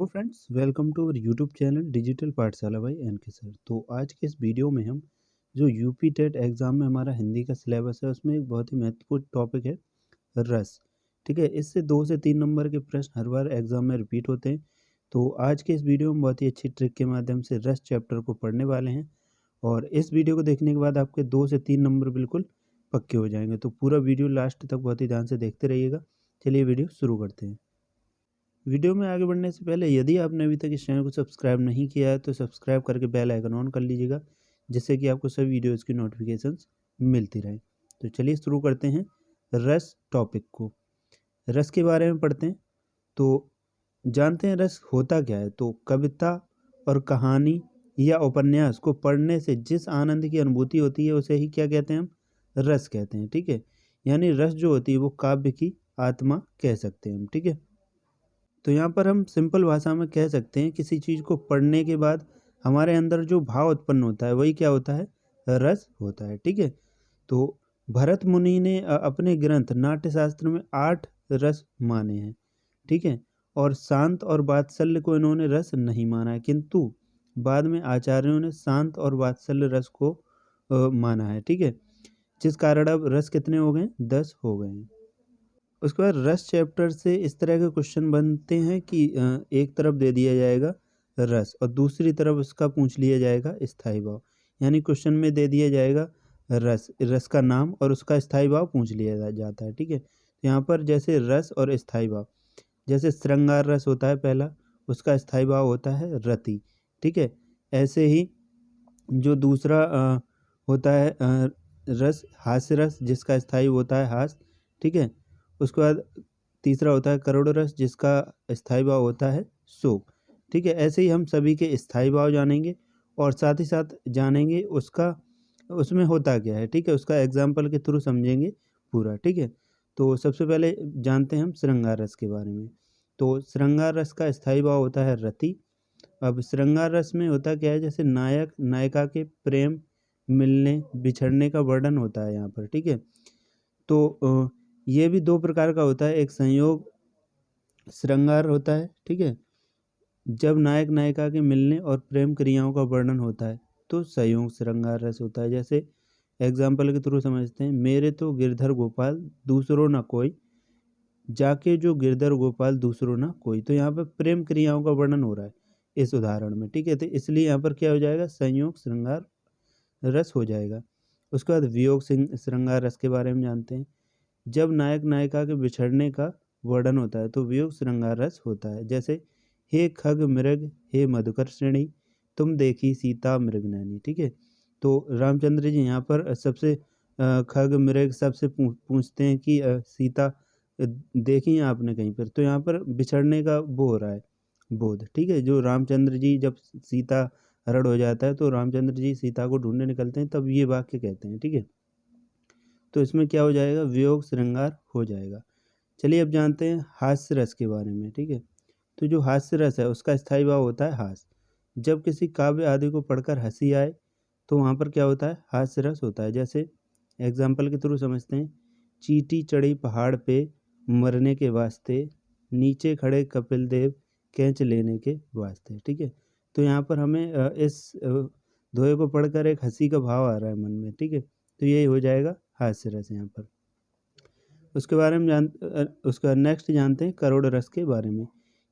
तो friends welcome to our YouTube channel digital Pathshala by N K sir. तो आज के इस वीडियो में हम जो यूपी टेट एग्ज़ाम में हमारा हिंदी का सिलेबस है उसमें एक बहुत ही महत्वपूर्ण टॉपिक है रस। ठीक है, इससे 2 से 3 नंबर के प्रश्न हर बार एग्ज़ाम में रिपीट होते हैं। तो आज के इस वीडियो में बहुत ही अच्छी ट्रिक के माध्यम से रस चैप्टर को पढ़ने वाले हैं और इस वीडियो को देखने के बाद आपके 2 से 3 नंबर बिल्कुल पक्के हो जाएंगे। तो पूरा वीडियो लास्ट तक बहुत ही ध्यान से देखते रहिएगा। चलिए वीडियो शुरू करते हैं। वीडियो में आगे बढ़ने से पहले यदि आपने अभी तक इस चैनल को सब्सक्राइब नहीं किया है तो सब्सक्राइब करके बेल आइकन ऑन कर लीजिएगा, जिससे कि आपको सभी वीडियोज़ की नोटिफिकेशंस मिलती रहे। तो चलिए शुरू करते हैं रस टॉपिक को। रस के बारे में पढ़ते हैं। तो जानते हैं रस होता क्या है। तो कविता और कहानी या उपन्यास को पढ़ने से जिस आनंद की अनुभूति होती है उसे ही क्या कहते हैं, हम रस कहते हैं। ठीक है, यानी रस जो होती है वो काव्य की आत्मा कह सकते हैं हम। ठीक है, तो यहाँ पर हम सिंपल भाषा में कह सकते हैं किसी चीज़ को पढ़ने के बाद हमारे अंदर जो भाव उत्पन्न होता है वही क्या होता है, रस होता है। ठीक है, तो भरत मुनि ने अपने ग्रंथ नाट्यशास्त्र में 8 रस माने हैं। ठीक है, और शांत और वात्सल्य को इन्होंने रस नहीं माना है, किंतु बाद में आचार्यों ने शांत और वात्सल्य रस को माना है। ठीक है, जिस कारण अब रस कितने हो गए, 10 हो गए हैं। उसके बाद रस चैप्टर से इस तरह के क्वेश्चन बनते हैं कि एक तरफ दे दिया जाएगा रस और दूसरी तरफ उसका पूछ लिया जाएगा स्थायी भाव। यानी क्वेश्चन में दे दिया जाएगा रस, रस का नाम और उसका स्थायी भाव पूछ लिया जाता है। ठीक है, तो यहाँ पर जैसे रस और स्थायी भाव, जैसे श्रृंगार रस होता है पहला, उसका स्थायी भाव होता है रति। ठीक है, ऐसे ही जो दूसरा होता है रस हास्य रस, जिसका स्थायी होता है हास। ठीक है, उसके बाद तीसरा होता है करुण रस, जिसका स्थायी भाव होता है शोक। ठीक है, ऐसे ही हम सभी के स्थायी भाव जानेंगे और साथ ही साथ जानेंगे उसका उसमें होता क्या है। ठीक है, उसका एग्जाम्पल के थ्रू समझेंगे पूरा। ठीक है, तो सबसे पहले जानते हैं हम श्रृंगार रस के बारे में। तो श्रृंगार रस का स्थायी भाव होता है रति। अब श्रृंगार रस में होता क्या है, जैसे नायक नायिका के प्रेम, मिलने बिछड़ने का वर्णन होता है यहाँ पर। ठीक है, तो ये भी 2 प्रकार का होता है, एक संयोग श्रृंगार होता है। ठीक है, जब नायक नायिका के मिलने और प्रेम क्रियाओं का वर्णन होता है तो संयोग श्रृंगार रस होता है। जैसे एग्जाम्पल के थ्रू समझते हैं, मेरे तो गिरधर गोपाल दूसरों ना कोई, जाके जो गिरधर गोपाल दूसरों ना कोई। तो यहाँ पर प्रेम क्रियाओं का वर्णन हो रहा है इस उदाहरण में। ठीक है, तो इसलिए यहाँ पर क्या हो जाएगा, संयोग श्रृंगार रस हो जाएगा। उसके बाद वियोग श्रृंगार रस के बारे में जानते हैं। जब नायक नायिका के बिछड़ने का वर्णन होता है तो वियोग श्रृंगार रस होता है। जैसे हे खग मृग हे मधुकर्षिणी, तुम देखी सीता मृगनयनी। ठीक है, तो रामचंद्र जी यहाँ पर सबसे खग मृग सबसे पूछते हैं कि सीता देखी है आपने कहीं पर। तो यहाँ पर बिछड़ने का वो हो रहा है बोध। ठीक है, जो रामचंद्र जी जब सीता हरण हो जाता है तो रामचंद्र जी सीता को ढूंढने निकलते हैं, तब ये वाक्य कहते हैं। ठीक है, तो इसमें क्या हो जाएगा, वियोग श्रृंगार हो जाएगा। चलिए अब जानते हैं हास्य रस के बारे में। ठीक है, तो जो हास्य रस है उसका स्थायी भाव होता है हास। जब किसी काव्य आदि को पढ़कर हंसी आए तो वहाँ पर क्या होता है, हास्य रस होता है। जैसे एग्जाम्पल के थ्रू समझते हैं, चींटी चढ़ी पहाड़ पे मरने के वास्ते, नीचे खड़े कपिल देव कैंच लेने के वास्ते। ठीक है, तो यहाँ पर हमें इस दोहे को पढ़कर एक हंसी का भाव आ रहा है मन में। ठीक है, तो यही हो जाएगा हास्य रस यहाँ पर। उसके बारे में उसका नेक्स्ट जानते हैं करुण रस के बारे में।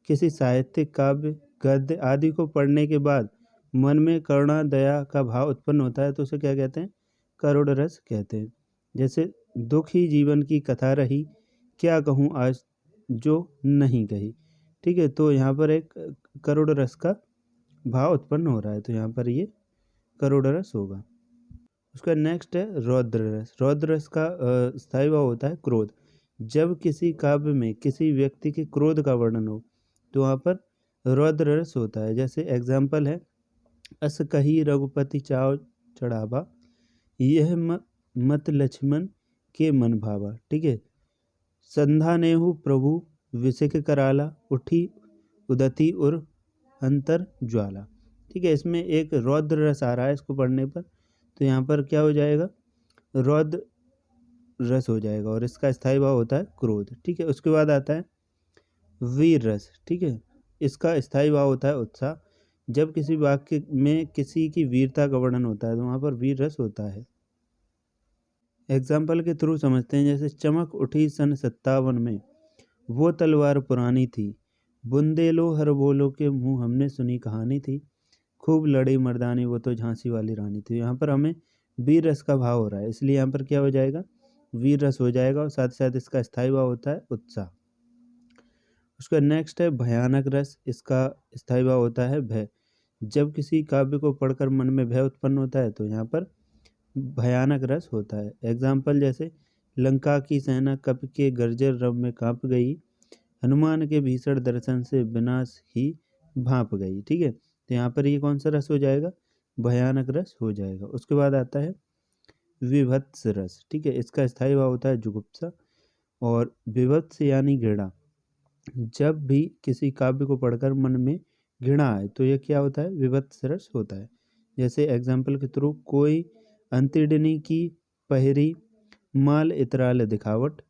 किसी साहित्यिक काव्य गद्य आदि को पढ़ने के बाद मन में करुणा दया का भाव उत्पन्न होता है तो उसे क्या कहते हैं, करुण रस कहते हैं। जैसे दुख ही जीवन की कथा रही, क्या कहूँ आज जो नहीं कही। ठीक है, तो यहाँ पर एक करुण रस का भाव उत्पन्न हो रहा है, तो यहाँ पर ये करुण रस होगा। उसका नेक्स्ट है रौद्र रस। रौद्र रस का स्थायी भाव होता है क्रोध। जब किसी काव्य में किसी व्यक्ति के क्रोध का वर्णन हो तो वहाँ पर रौद्र रस होता है। जैसे एग्जाम्पल है, अस कही रघुपति चाव चढ़ावा, यह मत लक्ष्मण के मन भावा। ठीक है, संधा नेहु प्रभु विसिक कराला, उठी उदती उर अंतर ज्वाला। ठीक है, इसमें एक रौद्र रस आ रहा है इसको पढ़ने पर, तो यहाँ पर क्या हो जाएगा, रौद्र रस हो जाएगा और इसका स्थायी भाव होता है क्रोध। ठीक है, उसके बाद आता है वीर रस। ठीक है, इसका स्थायी भाव होता है उत्साह। जब किसी वाक्य में किसी की वीरता का वर्णन होता है तो वहाँ पर वीर रस होता है। एग्जाम्पल के थ्रू समझते हैं, जैसे चमक उठी सन 57 में, वो तलवार पुरानी थी, बुंदेलो हर बोलो के मुँह हमने सुनी कहानी थी, खूब लड़ी मर्दानी वो तो झांसी वाली रानी थी। यहाँ पर हमें वीर रस का भाव हो रहा है, इसलिए यहाँ पर क्या हो जाएगा, वीर रस हो जाएगा, और साथ साथ इसका स्थायी भाव होता है उत्साह। उसका नेक्स्ट है भयानक रस। इसका स्थायी भाव होता है भय। जब किसी काव्य को पढ़कर मन में भय उत्पन्न होता है तो यहाँ पर भयानक रस होता है। एग्जाम्पल जैसे लंका की सेना कप के गर्जर रव में कांप गई, हनुमान के भीषण दर्शन से विनाश ही भांप गई। ठीक है, तो यहाँ पर ये कौन सा रस हो जाएगा, भयानक रस हो जाएगा। उसके बाद आता है विभत्स रस। ठीक है, इसका स्थायी भाव होता है जुगुप्सा और विभत्स यानी घृणा। जब भी किसी काव्य को पढ़कर मन में घृणा आए तो यह क्या होता है, विभत्स रस होता है। जैसे एग्जाम्पल के थ्रू कोई अंतिडनी की पहरी माल इतराल दिखावट,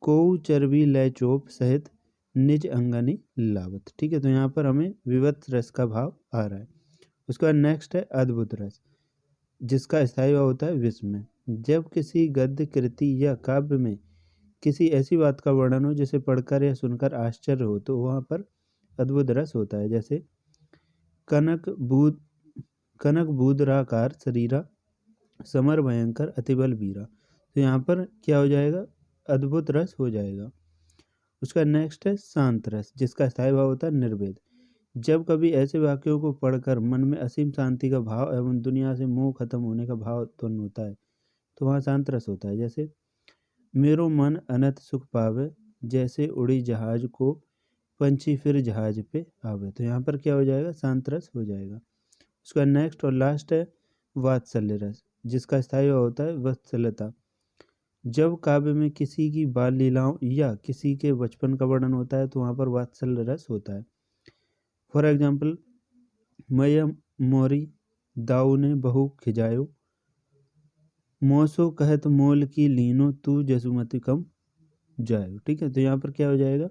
कोऊ चर्बी लय चोप सहित निज अंगनी लावत। ठीक है, तो यहाँ पर हमें विभत्स रस का भाव आ रहा है। उसके बाद नेक्स्ट है अद्भुत रस, जिसका स्थायी भाव होता है विस्मय। जब किसी गद्य कृति या काव्य में किसी ऐसी बात का वर्णन हो जिसे पढ़कर या सुनकर आश्चर्य हो तो वहाँ पर अद्भुत रस होता है। जैसे कनक बूदराकार शरीरा, समर भयंकर अतिबल वीरा, तो यहाँ पर क्या हो जाएगा, अद्भुत रस हो जाएगा। उसका नेक्स्ट है शांत रस, जिसका स्थायी भाव होता है निर्वेद। जब कभी ऐसे वाक्यों को पढ़कर मन में असीम शांति का भाव एवं दुनिया से मोह खत्म होने का भाव उत्पन्न होता है तो वहाँ शांत रस होता है। जैसे मेरो मन अनंत सुख पावे, जैसे उड़ी जहाज को पंछी फिर जहाज पे आवे, तो यहाँ पर क्या हो जाएगा, शांत रस हो जाएगा। उसका नेक्स्ट और लास्ट है वात्सल्य रस, जिसका स्थायी होता है वत्सलता। जब काव्य में किसी की बाल लीलाओं या किसी के बचपन का वर्णन होता है तो वहाँ पर वात्सल्य रस होता है। फॉर एग्जाम्पल मय मोरी दाऊ ने बहु खिजायो, मौसो कहत मोल की लीनो तू जसुमति कम जायो। ठीक है, तो यहाँ पर क्या हो जाएगा,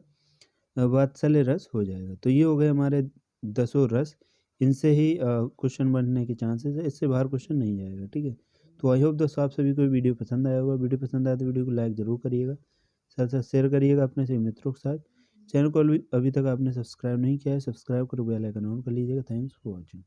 वात्सल्य रस हो जाएगा। तो ये हो गए हमारे 10 रस। इनसे ही क्वेश्चन बनने के चांसेस है, इससे बाहर क्वेश्चन नहीं जाएगा। ठीक है, तो आई होप दोस्तों आप सभी को वीडियो पसंद आया होगा। वीडियो पसंद आया तो वीडियो को लाइक जरूर करिएगा, साथ साथ शेयर करिएगा अपने सभी मित्रों के साथ। चैनल को अभी तक आपने सब्सक्राइब नहीं किया है, सब्सक्राइब कर बेल आइकन ऑन कर लीजिएगा। Thanks for watching.